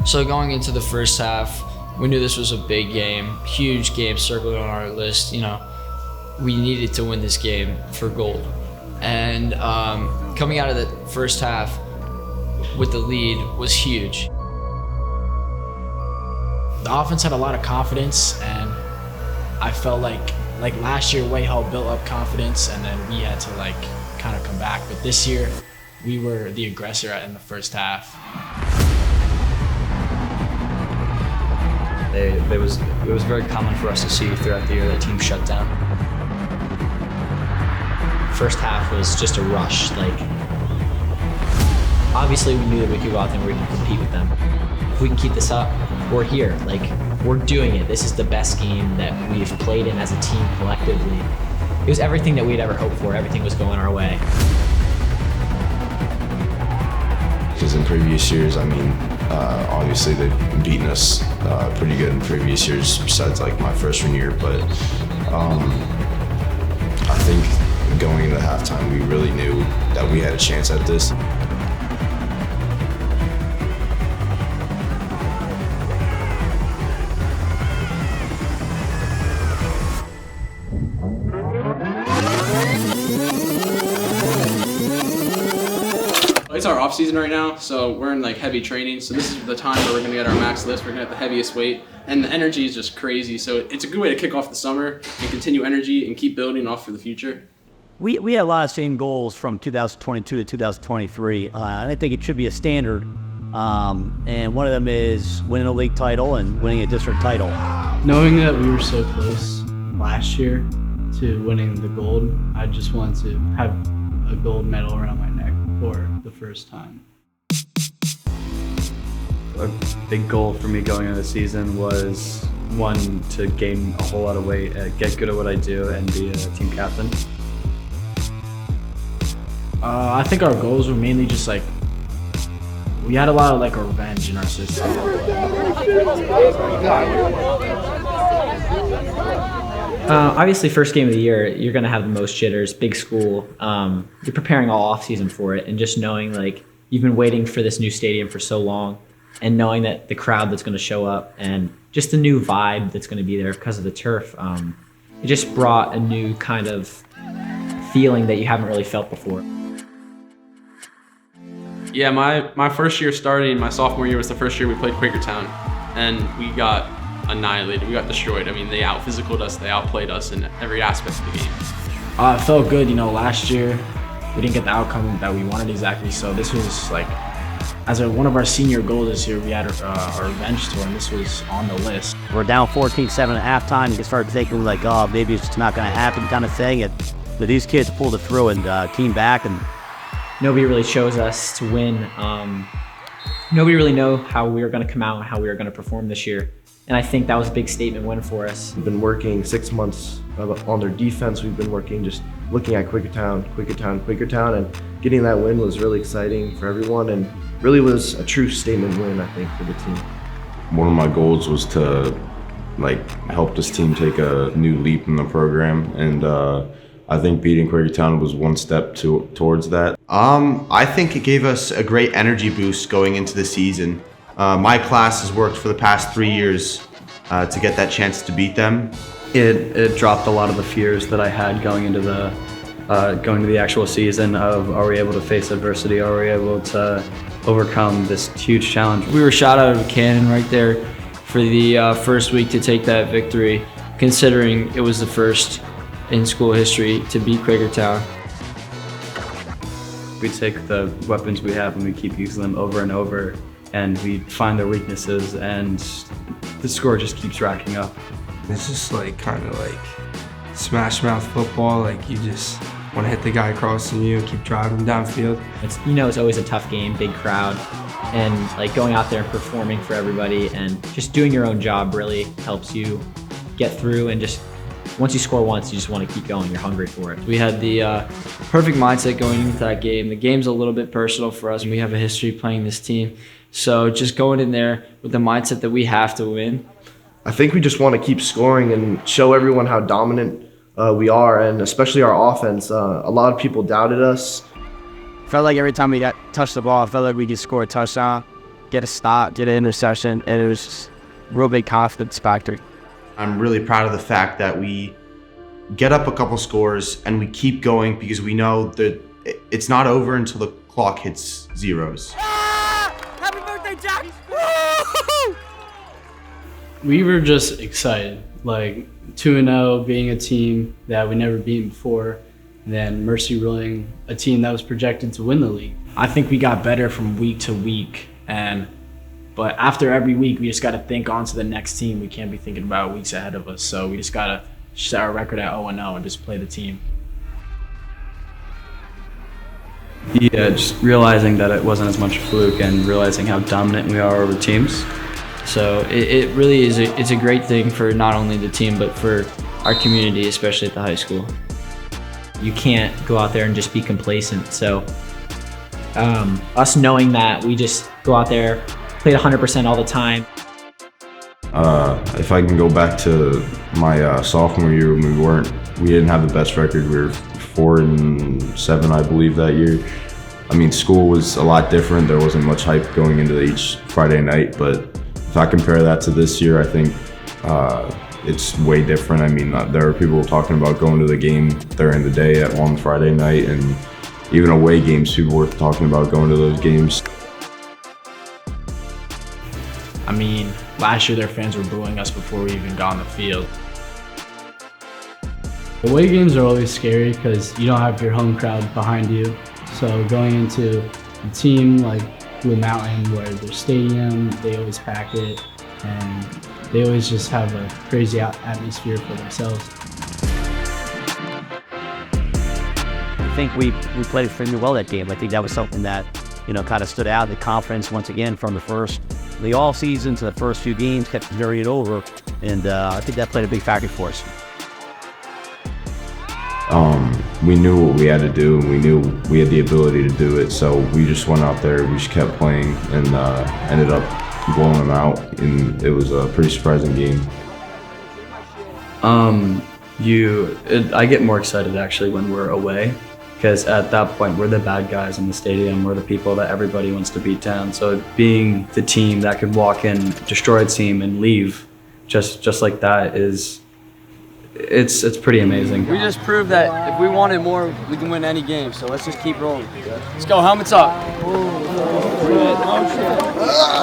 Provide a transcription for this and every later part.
So going into the first half, we knew this was a big game, huge game circled on our list. We needed to win this game for gold. And coming out of the first half with the lead was huge. The offense had a lot of confidence, and I felt like last year, Whitehall built up confidence, and then we had to kind of come back. But this year, we were the aggressor in the first half. It was very common for us to see throughout the year that teams shut down. First half was just a rush. Obviously we knew that we could go out there and we could compete with them. If we can keep this up, we're here. We're doing it. This is the best game that we've played in as a team collectively. It was everything that we'd ever hoped for. Everything was going our way. Because in previous years, obviously they've beaten us pretty good in previous years, besides my freshman year. But I think going into halftime, we really knew that we had a chance at this. It's our off season right now, so we're in heavy training. So this is the time where we're gonna get our max lifts. We're gonna have the heaviest weight, and the energy is just crazy. So it's a good way to kick off the summer and continue energy and keep building off for the future. We had a lot of same goals from 2022 to 2023, and I think it should be a standard. And one of them is winning a league title and winning a district title. Knowing that we were so close last year to winning the gold, I just wanted to have a gold medal around my neck for the first time. A big goal for me going into the season was, one, to gain a whole lot of weight, get good at what I do, and be a team captain. I think our goals were mainly just we had a lot of revenge in our system. Obviously, first game of the year, you're going to have the most jitters, big school. You're preparing all off-season for it, and just knowing you've been waiting for this new stadium for so long, and knowing that the crowd that's going to show up and just the new vibe that's going to be there because of the turf, it just brought a new kind of feeling that you haven't really felt before. Yeah, my first year starting, my sophomore year was the first year we played Quakertown, and we got annihilated. We got destroyed. They out-physicaled us. They outplayed us in every aspect of the game. It felt good. Last year we didn't get the outcome that we wanted exactly. So this was as one of our senior goals this year, we had our revenge tour, and this was on the list. We're down 14-7 at halftime. You start thinking oh, maybe it's just not going to happen kind of thing. But these kids pulled it through and came back, and nobody really chose us to win. Nobody really know how we were going to come out and how we were going to perform this year. And I think that was a big statement win for us. We've been working 6 months on their defense. We've been working just looking at Quakertown, and getting that win was really exciting for everyone, and really was a true statement win, I think, for the team. One of my goals was to help this team take a new leap in the program, and I think beating Quakertown was one step towards that. I think it gave us a great energy boost going into the season. My class has worked for the past 3 years to get that chance to beat them. It dropped a lot of the fears that I had going into the actual season of, are we able to face adversity? Are we able to overcome this huge challenge? We were shot out of a cannon right there for the first week to take that victory, considering it was the first in school history to beat Quakertown. We take the weapons we have and we keep using them over and over, and we find their weaknesses, and the score just keeps racking up. It's just kind of smash mouth football. You just want to hit the guy across from you and keep driving downfield. It's always a tough game, big crowd, and going out there and performing for everybody and just doing your own job really helps you get through, and just once you score once, you just want to keep going. You're hungry for it. We had the perfect mindset going into that game. The game's a little bit personal for us, and we have a history playing this team. So just going in there with the mindset that we have to win. I think we just want to keep scoring and show everyone how dominant we are, and especially our offense. A lot of people doubted us. Felt like every time we touched the ball, I felt like we could score a touchdown. get a stop, get an interception, and it was just real big confidence factor. I'm really proud of the fact that we get up a couple scores and we keep going because we know that it's not over until the clock hits zeros. Happy birthday, Jack! We were just excited, like 2-0, being a team that we never beaten before, and then Mercy ruling a team that was projected to win the league. I think we got better from week to week, but after every week, we just got to think on to the next team. We can't be thinking about weeks ahead of us, so we just got to set our record at 0-0 and just play the team. Yeah, just realizing that it wasn't as much a fluke and realizing how dominant we are over teams. So it really is it's a great thing for not only the team, but for our community, especially at the high school. You can't go out there and just be complacent. So us knowing that we just go out there, played 100% all the time. If I can go back to my sophomore year, when we didn't have the best record. We were 4-7, I believe, that year. I mean, school was a lot different. There wasn't much hype going into each Friday night, but if I compare that to this year, I think it's way different. I mean, there are people talking about going to the game during the day on Friday night, and even away games, people were talking about going to those games. I mean, last year their fans were booing us before we even got on the field. Away games are always scary because you don't have your home crowd behind you. So going into a team like Blue Mountain, where their stadium, they always pack it, and they always just have a crazy atmosphere for themselves. I think we played extremely well that game. I think that was something that, kind of stood out. The confidence, once again, from the all season to the first few games, kept carrying it over, and I think that played a big factor for us. We knew what we had to do, and we knew we had the ability to do it, so we just went out there, we just kept playing, and ended up blowing them out, and it was a pretty surprising game. I get more excited actually when we're away, because at that point we're the bad guys in the stadium. We're the people that everybody wants to beat down. So being the team that could walk in, destroy a team, and leave just like that it's pretty amazing. We just proved that if we wanted more, we can win any game. So let's just keep rolling. Let's go, helmets up.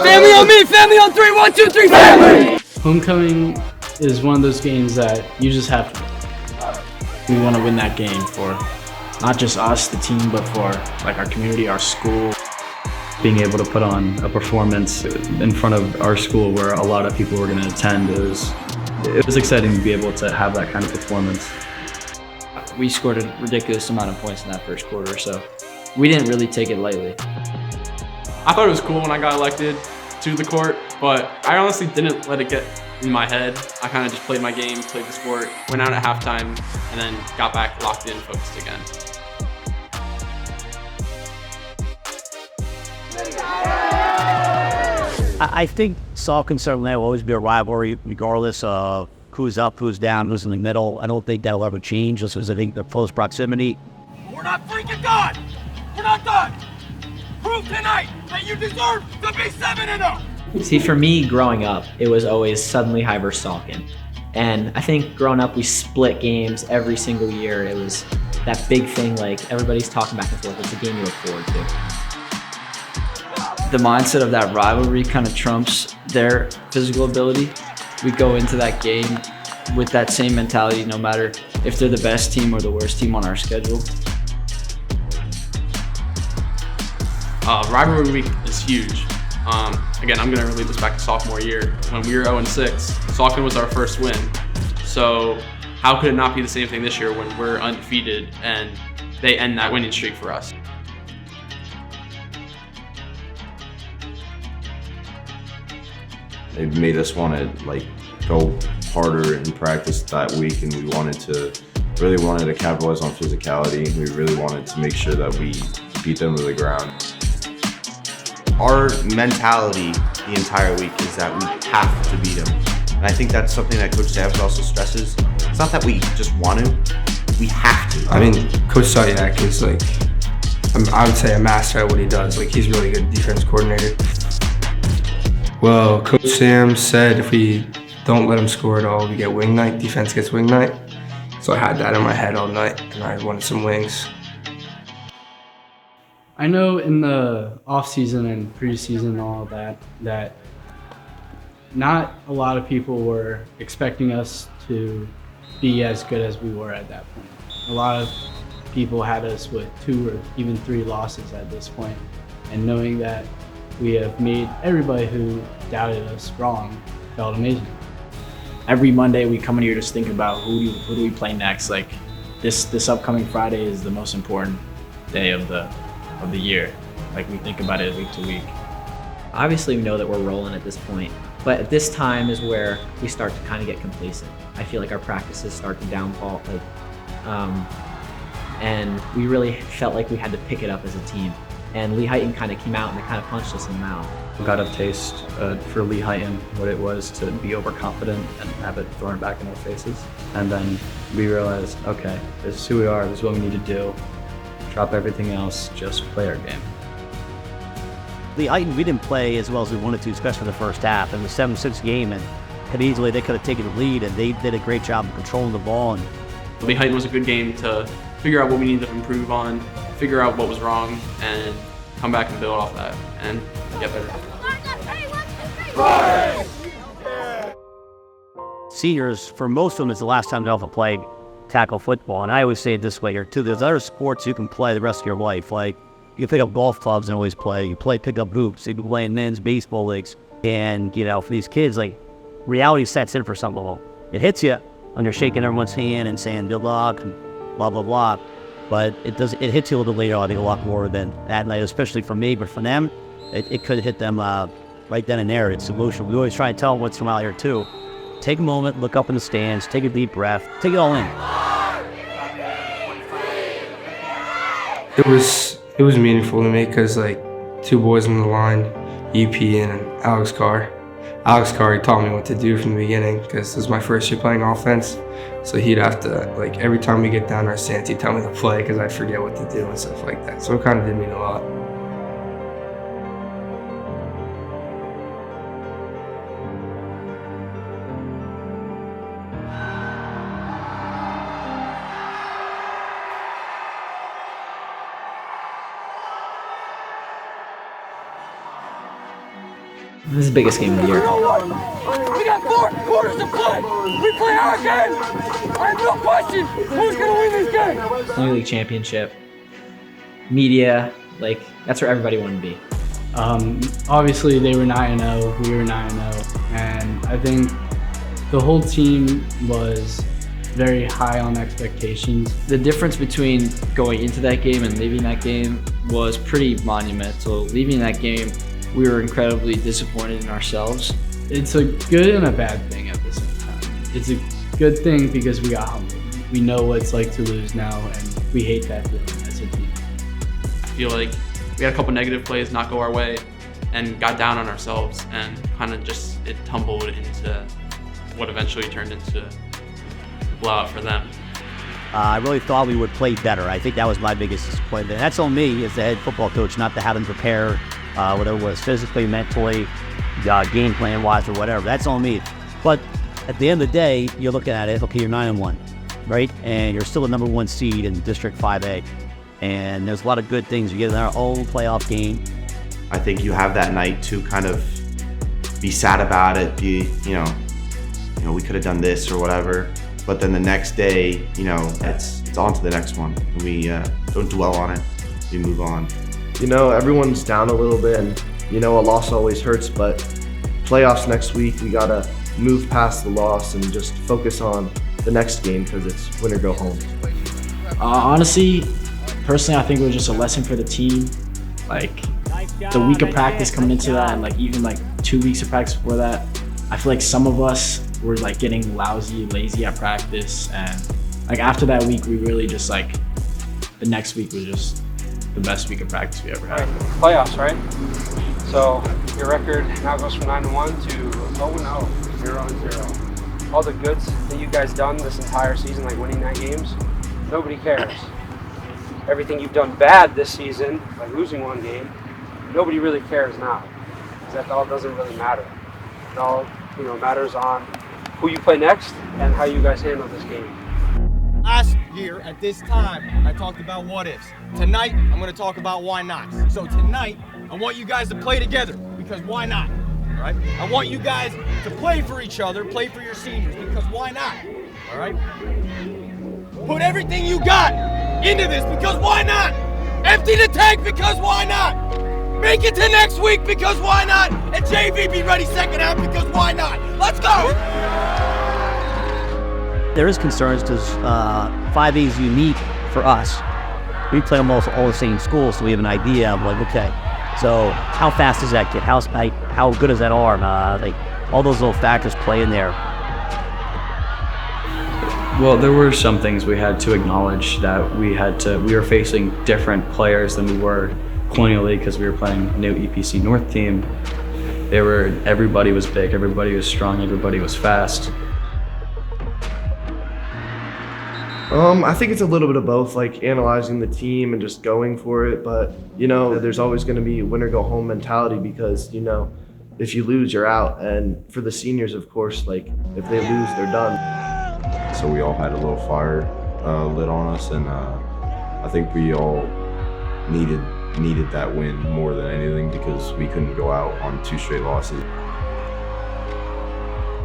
Family on me, family on 3, 1, 2, 3, family! Homecoming is one of those games that you just have to. We want to win that game for not just us, the team, but for like our community, our school. Being able to put on a performance in front of our school where a lot of people were going to attend, it was exciting to be able to have that kind of performance. We scored a ridiculous amount of points in that first quarter, so we didn't really take it lightly. I thought it was cool when I got elected to the court, but I honestly didn't let it get in my head. I kind of just played my game, played the sport, went out at halftime, and then got back locked in, focused again. I think Salk and Southern Lehigh will always be a rivalry, regardless of who's up, who's down, who's in the middle. I don't think that'll ever change, just because I think the close proximity. We're not freaking done! We're not done! Prove tonight that you deserve to be 7-0! See, for me, growing up, it was always Southern Lehigh versus Salkin. And I think growing up, we split games every single year. It was that big thing, like everybody's talking back and forth. It's a game you look forward to. The mindset of that rivalry kind of trumps their physical ability. We go into that game with that same mentality, no matter if they're the best team or the worst team on our schedule. Rivalry week is huge. Again, I'm going to relate this back to sophomore year. When we were 0-6, Salkin was our first win. So how could it not be the same thing this year when we're undefeated and they end that winning streak for us? It made us want to go harder in practice that week, and we really wanted to capitalize on physicality. We really wanted to make sure that we beat them to the ground. Our mentality the entire week is that we have to beat them. And I think that's something that Coach Savage also stresses. It's not that we just want to, we have to. I mean, Coach Sadiak is I would say a master at what he does. He's really good defense coordinator. Well, Coach Sam said if we don't let them score at all, we get wing night. Defense gets wing night. So I had that in my head all night, and I wanted some wings. I know in the off season and preseason and all of that not a lot of people were expecting us to be as good as we were at that point. A lot of people had us with 2 or even 3 losses at this point, and knowing that we have made everybody who doubted us wrong felt amazing. Every Monday we come in here just thinking about who do we play next. Like this upcoming Friday is the most important day of the year. Like we think about it week to week. Obviously, we know that we're rolling at this point, but at this time is where we start to kind of get complacent. I feel like our practices start to downfall, and we really felt like we had to pick it up as a team. And Lehighton kind of came out and they kind of punched us in the mouth. We got a taste for Lehighton, what it was to be overconfident and have it thrown back in our faces. And then we realized, okay, this is who we are, this is what we need to do. Drop everything else, just play our game. Lehighton, we didn't play as well as we wanted to, especially in the first half. It was a 7-6 game, and easily they could have taken the lead, and they did a great job of controlling the ball. And Lehighton was a good game to figure out what we needed to improve on, figure out what was wrong, and come back and build off that and get better. Seniors, for most of them, it's the last time they'll ever play tackle football. And I always say it this way here, too. There's other sports you can play the rest of your life. Like, you can pick up golf clubs and always play. You pick up hoops. You can play in men's baseball leagues. And, for these kids, like, reality sets in for some of them. It hits you when you're shaking everyone's hand and saying good luck and blah, blah, blah. But it hits you a little later, I think, a lot more than that night, especially for me. But for them, it could hit them right then and there. It's emotional. We always try to tell them what's from out here, too. Take a moment, look up in the stands, take a deep breath, take it all in. It was meaningful to me because, like, 2 boys on the line, EP and Alex Carr. Alex Carr, he taught me what to do from the beginning because this was my first year playing offense. So he'd have to, like, every time we get down our stance, he'd tell me to play because I'd forget what to do and stuff like that. So it kind of did mean a lot. This is the biggest game of the year. We got 4 quarters to play. We play our game. I have no question who's going to win this game. Only league championship. Media, like, that's where everybody wanted to be. Obviously, they were 9-0, we were 9-0, and I think the whole team was very high on expectations. The difference between going into that game and leaving that game was pretty monumental. Leaving that game, we were incredibly disappointed in ourselves. It's a good and a bad thing at the same time. It's a good thing because we got humbled. We know what it's like to lose now, and we hate that feeling as a team. I feel like we had a couple negative plays not go our way and got down on ourselves and kind of just it tumbled into what eventually turned into a blowout for them. I really thought we would play better. I think that was my biggest disappointment. And that's on me as the head football coach, not to have them prepare whether it was physically, mentally, game plan wise or whatever. That's on me. But at the end of the day, you're looking at it, okay, you're 9-1, right? And you're still the number 1 seed in District 5A. And there's a lot of good things. You get in our own playoff game. I think you have that night to kind of be sad about it, we could have done this or whatever. But then the next day, it's on to the next one. And we don't dwell on it. We move on. Everyone's down a little bit, and a loss always hurts, but playoffs next week, we gotta move past the loss and just focus on the next game because it's win or go home. Honestly, personally, I think it was just a lesson for the team. Like, the week of practice coming into that, and like even like 2 weeks of practice before that, I feel like some of us were like getting lazy at practice, and like after that week, we really just like the next week was just the best week of practice we ever had. Playoffs, right? So your record now goes from 9-1 to 0-0, 0-0. All the goods that you guys done this entire season, like winning 9 games, nobody cares. Everything you've done bad this season, like losing 1 game, nobody really cares now. is that all doesn't really matter. It all matters on who you play next and how you guys handle this game. Last year at this time, I talked about what ifs. Tonight, I'm going to talk about why nots. So tonight, I want you guys to play together, because why not? All right? I want you guys to play for each other, play for your seniors, because why not? All right? Put everything you got into this, because why not? Empty the tank, because why not? Make it to next week, because why not? And JV be ready second half, because why not? Let's go! There is concerns because 5A is unique for us. We play almost all the same schools, so we have an idea of like, okay, so how fast is that kid? How good is that arm? All those little factors play in there. Well, there were some things we had to acknowledge that we were facing different players than we were Colonial League because we were playing new EPC North team. Everybody was big, everybody was strong, everybody was fast. I think it's a little bit of both, like analyzing the team and just going for it. But, there's always going to be win or go home mentality because, if you lose, you're out. And for the seniors, of course, like if they lose, they're done. So we all had a little fire lit on us, and I think we all needed that win more than anything because we couldn't go out on 2 straight losses.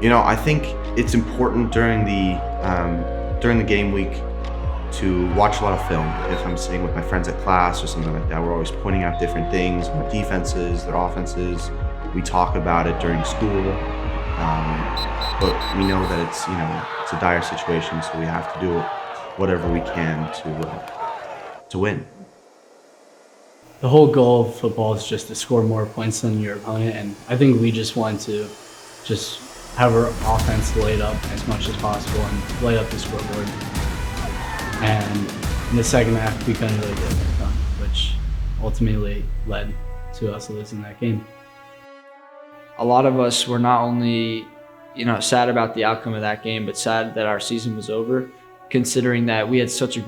I think it's important during the game week to watch a lot of film. If I'm sitting with my friends at class or something like that, we're always pointing out different things, their defenses, their offenses. We talk about it during school, but we know that it's a dire situation, so we have to do whatever we can to win. The whole goal of football is just to score more points than your opponent, and I think we just want to just have our offense laid up as much as possible and light up the scoreboard. And in the second half, we couldn't really get that done, which ultimately led to us losing that game. A lot of us were not only, sad about the outcome of that game, but sad that our season was over, considering that we had such a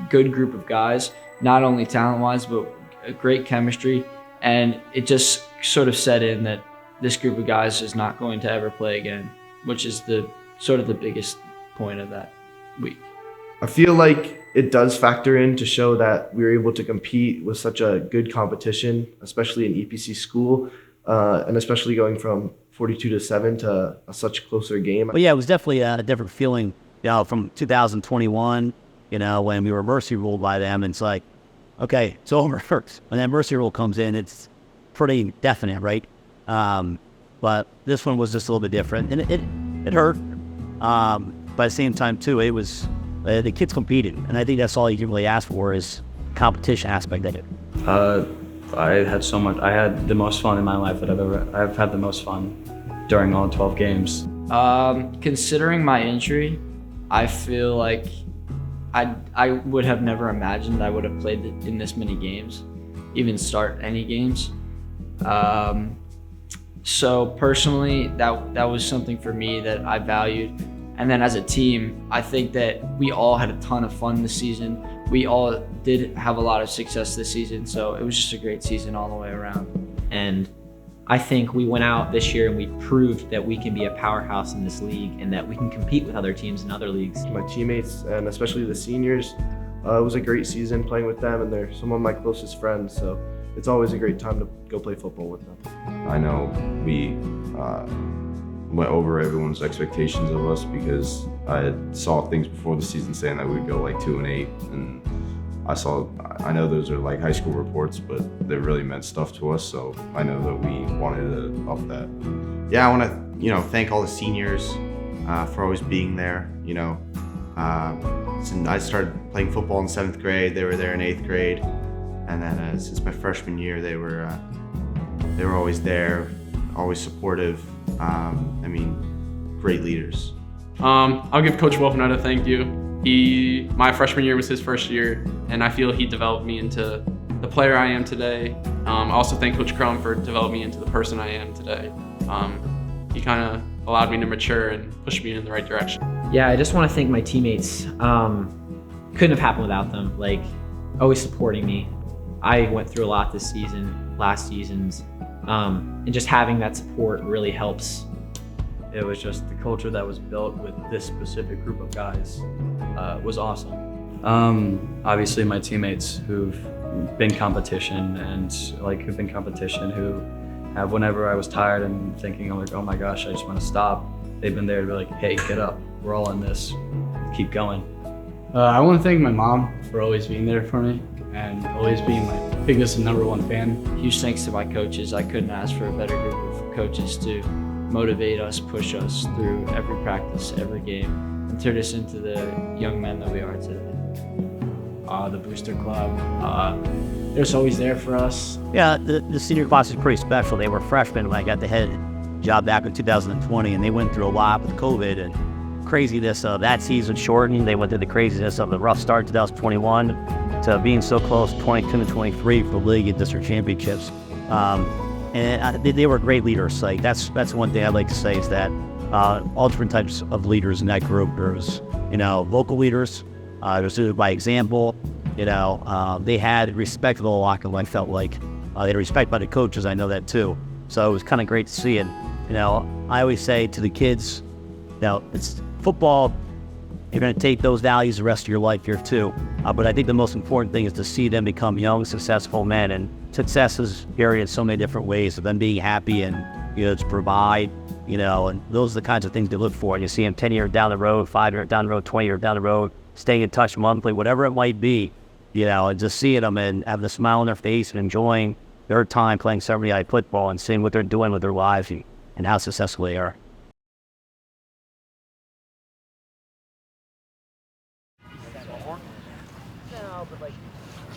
good group of guys, not only talent-wise, but a great chemistry. And it just sort of set in that this group of guys is not going to ever play again, which is the biggest point of that week. I feel like it does factor in to show that we were able to compete with such a good competition, especially in EPC school, and especially going from 42-7 to such a closer game. But yeah, it was definitely a different feeling, from 2021, when we were mercy ruled by them. And it's like, okay, it's over. When that mercy rule comes in, it's pretty definite, right? But this one was just a little bit different, and it hurt. But at the same time, too, it was the kids competed, and I think that's all you can really ask for is competition aspect of it. I had the most fun in my life that I've had the most fun during all 12 games. Considering my injury, I feel like I would have never imagined I would have played in this many games, even start any games. So personally, that was something for me that I valued. And then as a team, I think that we all had a ton of fun this season. We all did have a lot of success this season, so it was just a great season all the way around. And I think we went out this year and we proved that we can be a powerhouse in this league and that we can compete with other teams in other leagues. My teammates, and especially the seniors, it was a great season playing with them, and they're some of my closest friends, so it's always a great time to go play football with them. I know we went over everyone's expectations of us because I saw things before the season saying that we'd go like 2-8, and I know those are like high school reports, but they really meant stuff to us, so I know that we wanted to up that. Yeah, I want to thank all the seniors for always being there. Since I started playing football in 7th grade, they were there in 8th grade, and then since my freshman year, they were always there, always supportive. Great leaders. I'll give Coach Wolfenut a thank you. My freshman year was his first year, and I feel he developed me into the player I am today. I also thank Coach Crum for developing me into the person I am today. He kind of allowed me to mature and push me in the right direction. Yeah, I just want to thank my teammates. Couldn't have happened without them, always supporting me. I went through a lot this season, last season's. And just having that support really helps. It was just the culture that was built with this specific group of guys was awesome. Obviously my teammates who've been competition who have, whenever I was tired and thinking, I'm like, oh my gosh, I just want to stop, they've been there to be like, hey, get up, we're all in this, keep going. I want to thank my mom for always being there for me and always being my biggest and #1 fan. Huge thanks to my coaches. I couldn't ask for a better group of coaches to motivate us, push us through every practice, every game, and turn us into the young men that we are today. The Booster Club, they're just always there for us. Yeah, the senior class is pretty special. They were freshmen when I got the head job back in 2020, and they went through a lot with COVID and craziness of that season shortened. They went through the craziness of the rough start 2021 to being so close 22 and 23 for league and district championships. And they were great leaders. Like that's one thing I'd like to say is that all different types of leaders in that group. There's vocal leaders. There's leaders by example. They had respect for the locker room. I felt like they had respect by the coaches. I know that too. So it was kind of great to see it. I always say to the kids, it's football. You're going to take those values the rest of your life here too. But I think the most important thing is to see them become young, successful men. And success is varied in so many different ways of them being happy and, to provide, and those are the kinds of things to look for. And you see them 10 years down the road, 5 years down the road, 20 years down the road, staying in touch monthly, whatever it might be, and just seeing them and having a smile on their face and enjoying their time playing Southern Lehigh football and seeing what they're doing with their lives and how successful they are.